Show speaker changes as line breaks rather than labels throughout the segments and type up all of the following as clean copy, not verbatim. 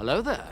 Hello there.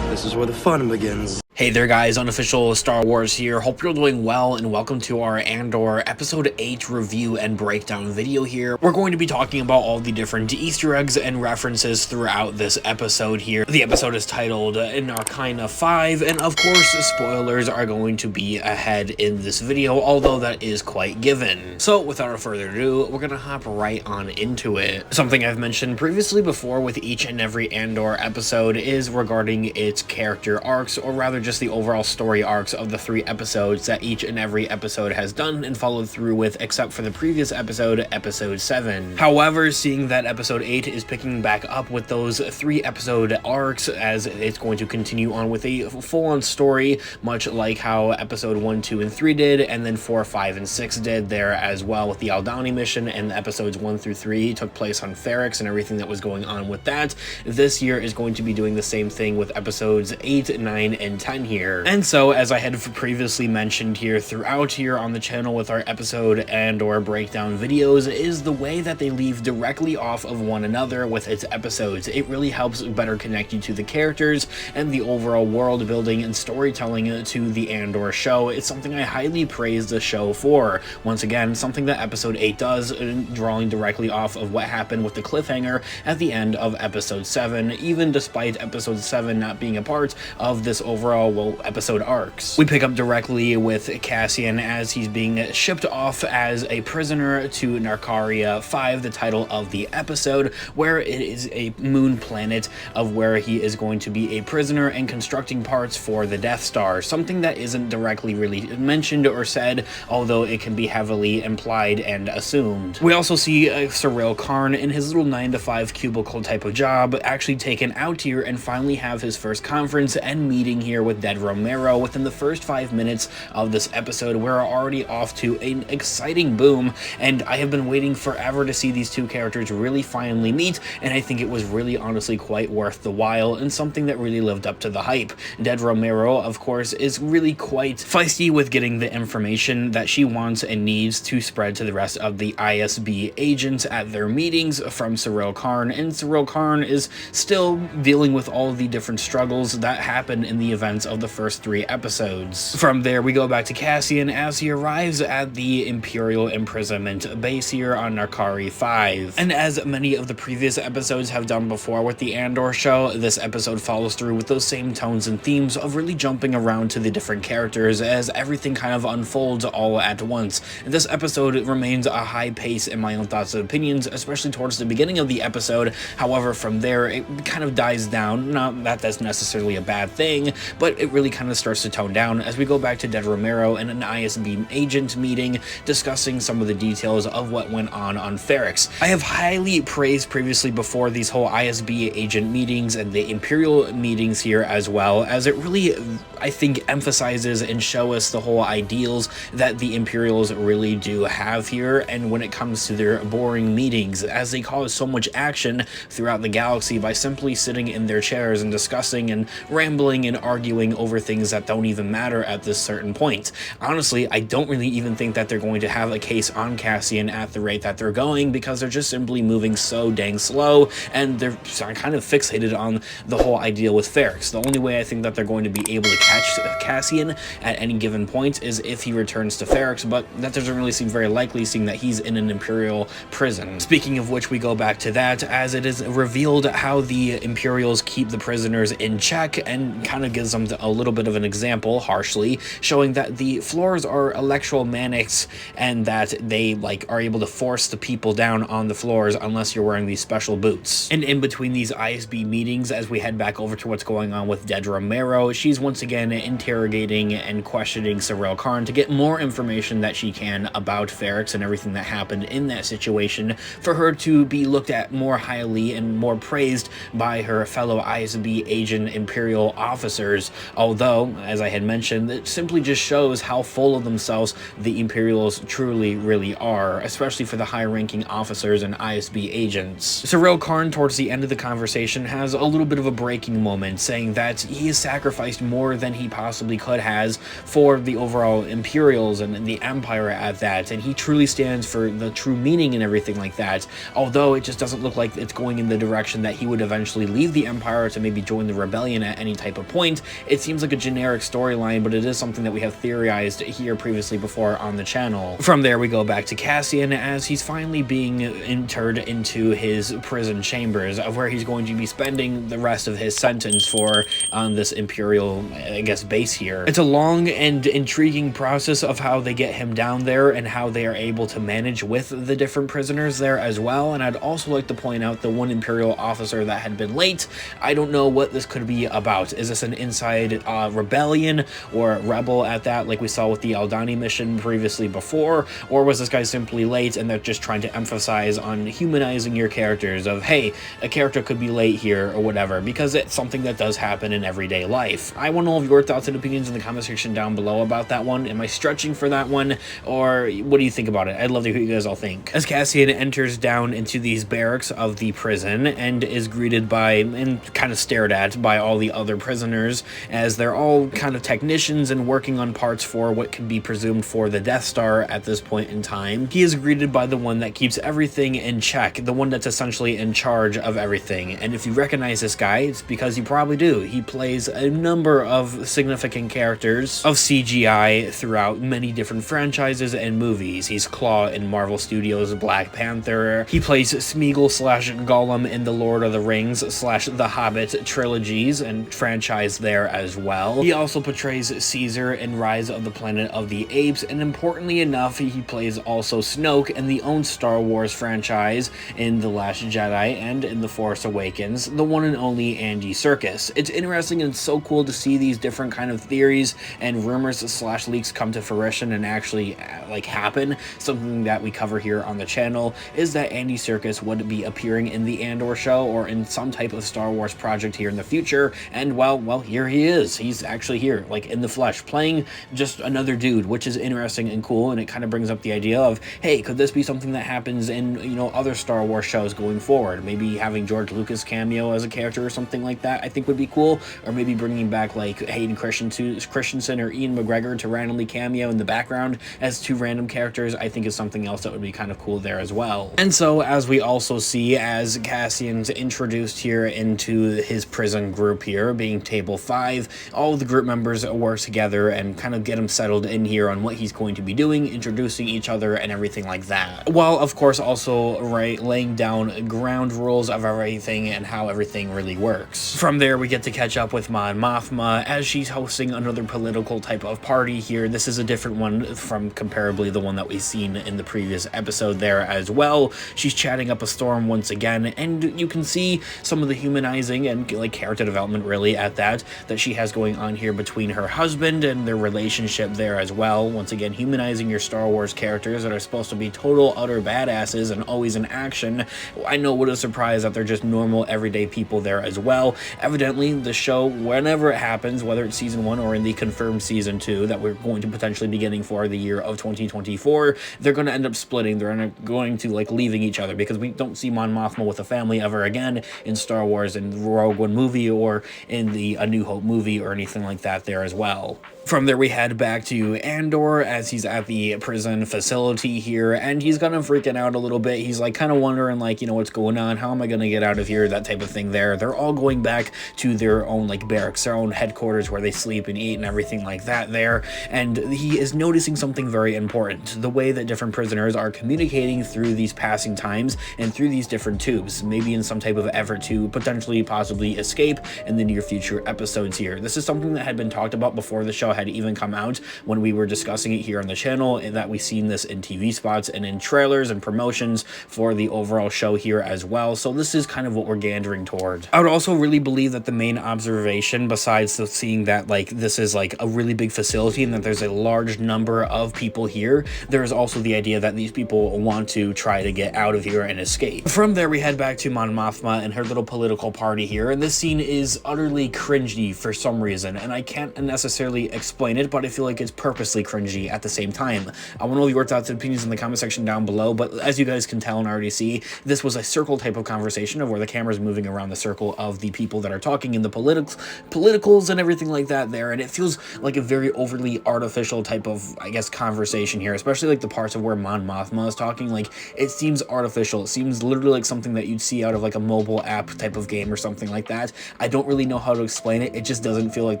This is where the fun begins.
Hey there guys, Unofficial Star Wars here. Hope you're doing well and welcome to our Andor Episode 8 review and breakdown video here. We're going to be talking about all the different Easter eggs and references throughout this episode here. The episode is titled Narkina 5, and of course spoilers are going to be ahead in this video, although that is quite given. So without further ado, we're gonna hop right on into it. Something I've mentioned previously before with each and every Andor episode is regarding its character arcs, or rather just the overall story arcs of the 3 episodes that each and every episode has done and followed through with, except for the previous episode, episode 7. However, seeing that episode 8 is picking back up with those 3 episode arcs, as it's going to continue on with a full-on story, much like how episode 1, 2, and 3 did, and then 4, 5, and 6 did there as well with the Aldhani mission, and episodes 1 through 3 took place on Ferrix and everything that was going on with that. This year is going to be doing the same thing with episodes 8, 9, and 10 here. And so, as I had previously mentioned here throughout here on the channel with our episode and or breakdown videos, is the way that they leave directly off of one another with its episodes. It really helps better connect you to the characters and the overall world building and storytelling to the Andor show. It's something I highly praise the show for. Once again, something that episode 8 does, drawing directly off of what happened with the cliffhanger at the end of episode 7, even despite episode 7 not being a part of this overall episode arcs. We pick up directly with Cassian as he's being shipped off as a prisoner to Narkina 5, the title of the episode, where it is a moon planet of where he is going to be a prisoner and constructing parts for the Death Star, something that isn't directly really mentioned or said, although it can be heavily implied and assumed. We also see Cyril Karn in his little 9-to-5 cubicle type of job actually taken out here and finally have his first conference and meeting here with Dead Romero within the first 5 minutes of this episode. We're already off to an exciting boom, and I have been waiting forever to see these two characters really finally meet, and I think it was really honestly quite worth the while and something that really lived up to the hype. Dead Romero, of course, is really quite feisty with getting the information that she wants and needs to spread to the rest of the ISB agents at their meetings from Cyril Karn, and Cyril Karn is still dealing with all of the different struggles that happened in the events of the first 3 episodes. From there, we go back to Cassian as he arrives at the Imperial imprisonment base here on Narkina 5. And as many of the previous episodes have done before with the Andor show, this episode follows through with those same tones and themes of really jumping around to the different characters as everything kind of unfolds all at once. And this episode remains a high pace in my own thoughts and opinions, especially towards the beginning of the episode. However, from there, it kind of dies down. Not that that's necessarily a bad thing, but it really kind of starts to tone down as we go back to Dead Romero and an ISB agent meeting discussing some of the details of what went on Ferrix. I have highly praised previously before these whole ISB agent meetings and the Imperial meetings here as well, as it really, I think, emphasizes and show us the whole ideals that the Imperials really do have here, and when it comes to their boring meetings, as they cause so much action throughout the galaxy by simply sitting in their chairs and discussing and rambling and arguing over things that don't even matter at this certain point. Honestly, I don't really even think that they're going to have a case on Cassian at the rate that they're going, because they're just simply moving so dang slow, and they're kind of fixated on the whole idea with Ferrix. The only way I think that they're going to be able to catch Cassian at any given point is if he returns to Ferrix, but that doesn't really seem very likely, seeing that he's in an Imperial prison. Speaking of which, we go back to that, as it is revealed how the Imperials keep the prisoners in check, and kind of gives them a little bit of an example, harshly, showing that the floors are electromagnetic and that they are able to force the people down on the floors unless you're wearing these special boots. And in between these ISB meetings, as we head back over to what's going on with Dead Romero, she's once again interrogating and questioning Cyril Karn to get more information that she can about Ferrix and everything that happened in that situation, for her to be looked at more highly and more praised by her fellow ISB agent Imperial officers, although, as I had mentioned, it simply just shows how full of themselves the Imperials truly really are, especially for the high-ranking officers and ISB agents. Cyril Karn, towards the end of the conversation, has a little bit of a breaking moment, saying that he has sacrificed more than he possibly could has for the overall Imperials and the Empire at that, and he truly stands for the true meaning and everything like that, although it just doesn't look like it's going in the direction that he would eventually leave the Empire to maybe join the rebellion at any type of point. It seems like a generic storyline, but it is something that we have theorized here previously before on the channel. From there, we go back to Cassian as he's finally being interred into his prison chambers, of where he's going to be spending the rest of his sentence for on this Imperial, I guess, base here. It's a long and intriguing process of how they get him down there and how they are able to manage with the different prisoners there as well. And I'd also like to point out the one Imperial officer that had been late. I don't know what this could be about. Is this an inside rebellion or rebel at that, like we saw with the Aldani mission previously before, or was this guy simply late and they're just trying to emphasize on humanizing your characters of, hey, a character could be late here or whatever, because it's something that does happen in everyday life. I want all of your thoughts and opinions in the comment section down below about that one. Am I stretching for that one, or what do you think about it? I'd love to hear what you guys all think. As Cassian enters down into these barracks of the prison and is greeted by and kind of stared at by all the other prisoners, as they're all kind of technicians and working on parts for what could be presumed for the Death Star at this point in time. He is greeted by the one that keeps everything in check, the one that's essentially in charge of everything. And if you recognize this guy, it's because you probably do. He plays a number of significant characters of CGI throughout many different franchises and movies. He's Claw in Marvel Studios' Black Panther. He plays Smeagol / Gollum in the Lord of the Rings / The Hobbit trilogies and franchise there as well. He also portrays Caesar in Rise of the Planet of the Apes, and importantly enough, he plays also Snoke in the own Star Wars franchise in The Last Jedi and in The Force Awakens, the one and only Andy Serkis. It's interesting and so cool to see these different kind of theories and rumors / leaks come to fruition and actually like happen. Something that we cover here on the channel is that Andy Serkis would be appearing in the Andor show or in some type of Star Wars project here in the future, and well, here he is. He's actually here, like in the flesh, playing just another dude, which is interesting and cool, and it kind of brings up the idea of, hey, could this be something that happens in, you know, other Star Wars shows going forward? Maybe having George Lucas cameo as a character or something like that I think would be cool, or maybe bringing back like Hayden Christensen or Ian McGregor to randomly cameo in the background as two random characters, I think is something else that would be kind of cool there as well. And so, as we also see, as Cassian's introduced here into his prison group here, being Table 5, all of the group members work together and kind of get him settled in here on what he's going to be doing, introducing each other and everything like that, while of course also laying down ground rules of everything and how everything really works. From there, we get to catch up with Mon Mothma as she's hosting another political type of party here. This is a different one from comparably the one that we've seen in the previous episode there as well. She's chatting up a storm once again, and you can see some of the humanizing and like character development really at that she has going on here between her husband and their relationship there as well. Once again, humanizing your Star Wars characters that are supposed to be total utter badasses and always in action. I know, what a surprise that they're just normal everyday people there as well. Evidently, the show, whenever it happens, whether it's season 1 or in the confirmed season 2 that we're going to potentially be getting for the year of 2024, they're going to end up splitting. They're going to like leaving each other, because we don't see Mon Mothma with a family ever again in Star Wars in the Rogue One movie or in the A New Hope movie or anything like that there as well. From there, we head back to Andor as he's at the prison facility here, and he's kind of freaking out a little bit. He's like kind of wondering, like, you know, what's going on? How am I going to get out of here? That type of thing there. They're all going back to their own like barracks, their own headquarters where they sleep and eat and everything like that there. And he is noticing something very important, the way that different prisoners are communicating through these passing times and through these different tubes, maybe in some type of effort to potentially possibly escape in the near future episodes here. This is something that had been talked about before the show had even come out, when we were discussing it here on the channel, and that we've seen this in TV spots and in trailers and promotions for the overall show here as well. So this is kind of what we're gandering toward. I would also really believe that the main observation, besides the seeing that like this is like a really big facility and that there's a large number of people here, there is also the idea that these people want to try to get out of here and escape. From there, we head back to Mon Mothma and her little political party here, and this scene is utterly cringy for some reason, and I can't necessarily explain it, but I feel like it's purposely cringy at the same time. I want to know your thoughts and opinions in the comment section down below, but as you guys can tell and already see, this was a circle type of conversation of where the camera's moving around the circle of the people that are talking in the politicals and everything like that there, and it feels like a very overly artificial type of, I guess, conversation here, especially like the parts of where Mon Mothma is talking. Like, it seems artificial. It seems literally like something that you'd see out of like a mobile app type of game or something like that. I don't really know how to explain it. It just doesn't feel like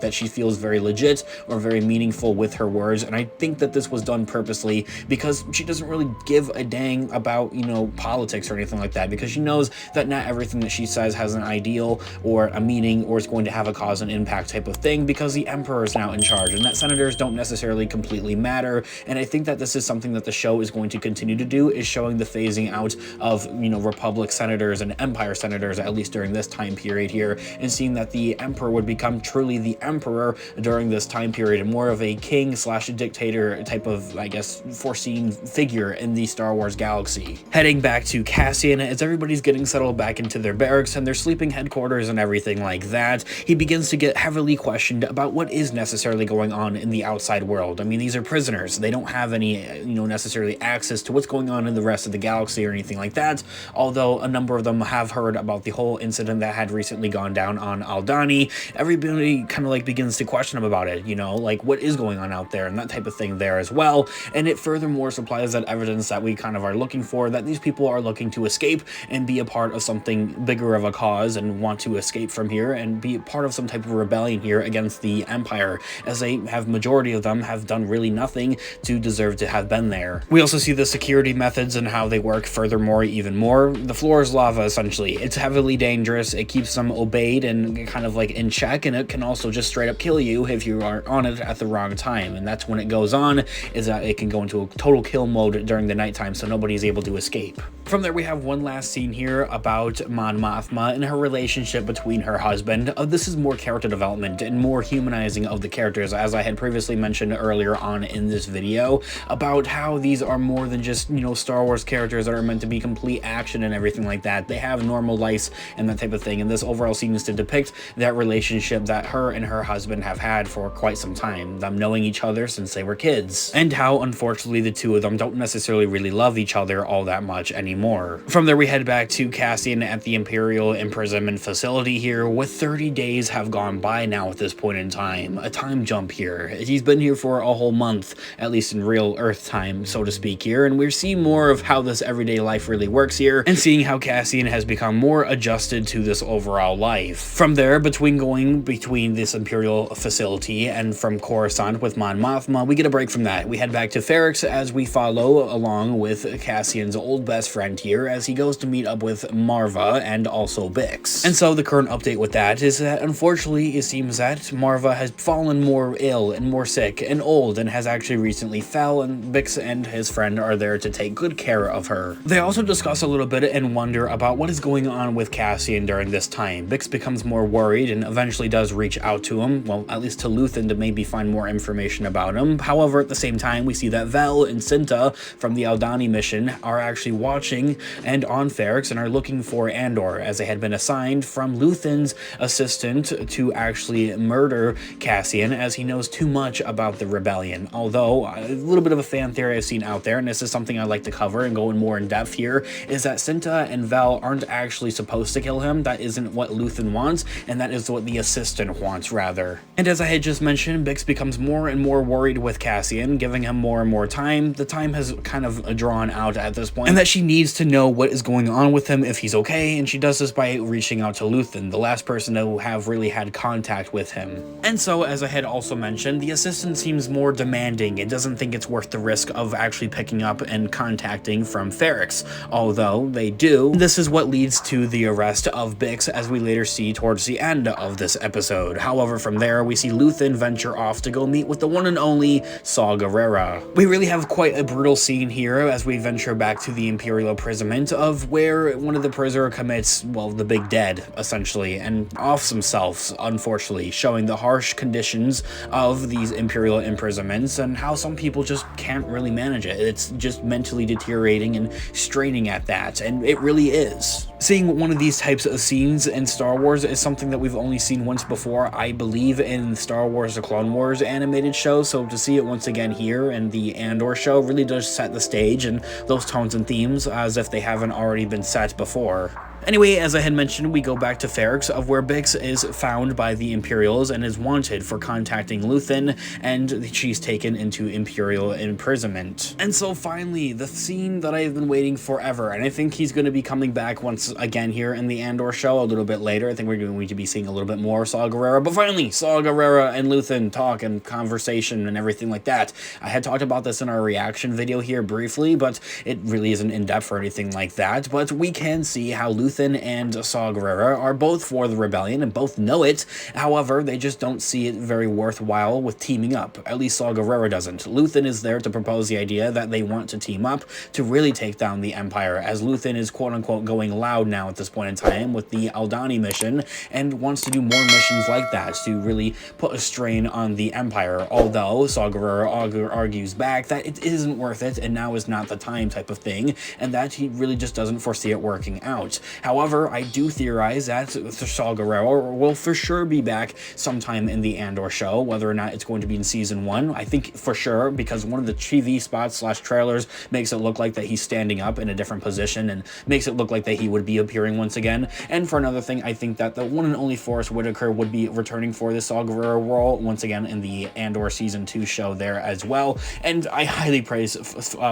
that she feels very legit or very meaningful with her words, and I think that this was done purposely because she doesn't really give a dang about, you know, politics or anything like that, because she knows that not everything that she says has an ideal or a meaning or is going to have a cause and impact type of thing, because the Emperor is now in charge and that senators don't necessarily completely matter. And I think that this is something that the show is going to continue to do, is showing the phasing out of, you know, Republic senators and Empire senators, at least during this time period here, and seeing that the Emperor would become truly the Emperor during this time period, and more of a king slash dictator type of, I guess, foreseen figure in the Star Wars galaxy. Heading back to Cassian, as everybody's getting settled back into their barracks and their sleeping headquarters and everything like that, he begins to get heavily questioned about what is necessarily going on in the outside world. I mean, these are prisoners. They don't have any, you know, necessarily access to what's going on in the rest of the galaxy or anything like that, although a number of them have heard about the whole incident that had recently gone down on Aldhani. Everybody kind of like begins to question him about it, you know, like what is going on out there and that type of thing there as well. And it furthermore supplies that evidence that we kind of are looking for, that these people are looking to escape and be a part of something bigger of a cause and want to escape from here and be part of some type of rebellion here against the Empire, as they have, majority of them have done really nothing to deserve to have been there. We also see the security methods and how they work furthermore even more. The floor is lava essentially. It's heavily dangerous. It keeps them obeyed and kind of like in check, and it can also just straight up kill you if you are on it at the wrong time. And that's when it goes on, is that it can go into a total kill mode during the nighttime, so nobody's able to escape. From there, we have one last scene here about Mon Mothma and her relationship between her husband. This is more character development and more humanizing of the characters, as I had previously mentioned earlier on in this video, about how these are more than just, you know, Star Wars characters that are meant to be complete action and everything like that. They have normal lives and that type of thing, and this overall seems to depict that relationship that her and her husband have had for quite some time, them knowing each other since they were kids, and how unfortunately the two of them don't necessarily really love each other all that much anymore. From there, we head back to Cassian at the Imperial imprisonment facility here, with 30 days have gone by now at this point in time. A time jump here. He's been here for a whole month, at least in real Earth time, so to speak here, and we're seeing more of how this everyday life really works here, and seeing how Cassian has become more adjusted to this overall life. From there, going between this Imperial facility and from Coruscant with Mon Mothma, we get a break from that. We head back to Ferrix as we follow along with Cassian's old best friend here as he goes to meet up with Marva and also Bix. And so the current update with that is that unfortunately it seems that Marva has fallen more ill and more sick and old and has actually recently fell, and Bix and his friend are there to take good care of her. They also discuss a little bit and wonder about what is going on with Cassian during this time. Bix becomes more worried and eventually does reach out to him, well, at least to Luthen, to maybe find more information about him. However, at the same time, we see that Vel and Cinta from the Aldhani mission are actually watching and on Ferrix and are looking for Andor, as they had been assigned from Luthen's assistant to actually murder Cassian, as he knows too much about the rebellion. Although, a little bit of a fan theory I've seen out there, and this is something I like to cover and go in more in depth here, is that Cinta and Vel aren't actually supposed to kill him. That isn't what Luthen wants, and that is what the assistant wants, rather. And as I had just mentioned, Bix becomes more and more worried with Cassian, giving him more and more time. The time has kind of drawn out at this point, and that she needs to know what is going on with him, if he's okay, and she does this by reaching out to Luthen, the last person to have really had contact with him. And so, as I had also mentioned, the assistant seems more demanding and doesn't think it's worth the risk of actually picking up and contacting from Ferrix, although they do. This is what leads to the arrest of Bix, as we later see towards the end of this episode. However, from there, we see Luthen venture off to go meet with the one and only Saw Gerrera. We really have quite a brutal scene here as we venture back to the Imperial imprisonment, of where one of the prisoner commits, well, the big dead, essentially, and offs himself, unfortunately, showing the harsh conditions of these Imperial imprisonments and how some people just can't really manage it. It's just mentally deteriorating and straining at that, and it really is. Seeing one of these types of scenes in Star Wars is something that we've only seen once before, I believe, in Star Wars The Clone Wars animated show, so to see it once again here in the Andor show really does set the stage and those tones and themes as if they haven't already been set before. Anyway, as I had mentioned, we go back to Ferrix, of where Bix is found by the Imperials and is wanted for contacting Luthen, and she's taken into Imperial imprisonment. And so finally, the scene that I've been waiting forever, and I think he's going to be coming back once again here in the Andor show a little bit later. I think we're going to be seeing a little bit more Saw Gerrera, but finally, Saw Gerrera and Luthen talk and conversation and everything like that. I had talked about this in our reaction video here briefly, but it really isn't in-depth or anything like that, but we can see how Luthen and Saw Gerrera are both for the rebellion and both know it. However, they just don't see it very worthwhile with teaming up. At least Saw Gerrera doesn't. Luthen is there to propose the idea that they want to team up to really take down the Empire, as Luthen is quote-unquote going loud now at this point in time with the Aldhani mission and wants to do more missions like that to really put a strain on the Empire, although Saw Gerrera argues back that it isn't worth it and now is not the time type of thing, and that he really just doesn't foresee it working out. However, I do theorize that Saw Gerrera will for sure be back sometime in the Andor show, whether or not it's going to be in season 1. I think for sure, because one of the TV spots / trailers makes it look like that he's standing up in a different position and makes it look like that he would be appearing once again. And for another thing, I think that the one and only Forrest Whitaker would be returning for the Saw Gerrera role once again in the Andor season 2 show there as well. And I highly praise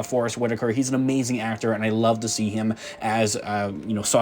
Forrest Whitaker. He's an amazing actor, and I love to see him as Saw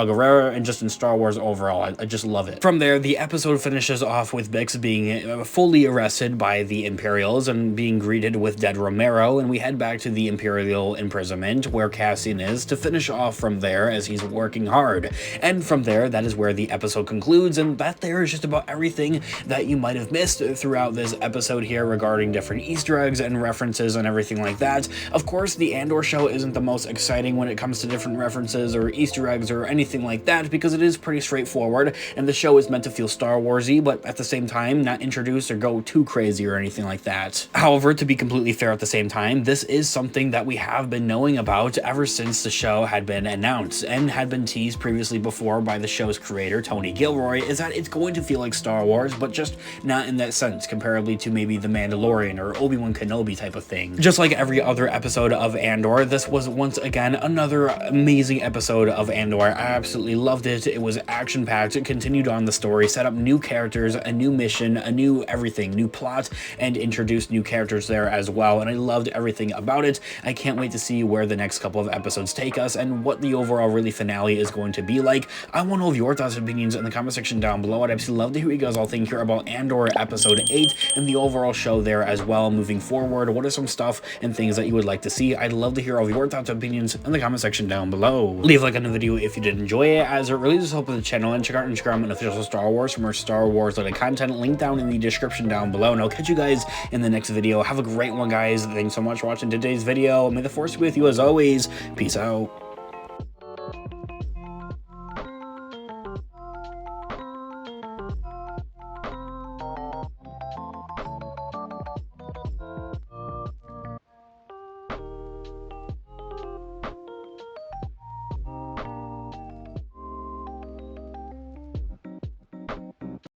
Gerrera and just in Star Wars overall. I just love it. From there, the episode finishes off with Bix being fully arrested by the Imperials and being greeted with dead Romero, and we head back to the Imperial imprisonment where Cassian is to finish off from there as he's working hard. And from there, that is where the episode concludes, and that there is just about everything that you might have missed throughout this episode here regarding different Easter eggs and references and everything like that. Of course, the Andor show isn't the most exciting when it comes to different references or Easter eggs or anything like that, because it is pretty straightforward and the show is meant to feel Star Warsy, but at the same time not introduce or go too crazy or anything like that. However, to be completely fair at the same time, this is something that we have been knowing about ever since the show had been announced and had been teased previously before by the show's creator Tony Gilroy, is that it's going to feel like Star Wars, but just not in that sense, comparably to maybe The Mandalorian or Obi-Wan Kenobi type of thing. Just like every other episode of Andor, this was once again another amazing episode of Andor. I absolutely loved it. It was action-packed. It continued on the story, set up new characters, a new mission, a new everything, new plot, and introduced new characters there as well, and I loved everything about it. I can't wait to see where the next couple of episodes take us and what the overall really finale is going to be like. I want all of your thoughts and opinions in the comment section down below. I'd absolutely love to hear what you guys all think here about Andor episode 8 and the overall show there as well moving forward. What are some stuff and things that you would like to see? I'd love to hear all of your thoughts and opinions in the comment section down below. Leave a like on the video if you did enjoy it, as it really does help with the channel, and check out Instagram and official Star Wars for more Star Wars related content, link down in the description down below, and I'll catch you guys in the next video. Have a great one, guys. Thanks so much for watching today's video. May the Force be with you as always. Peace out.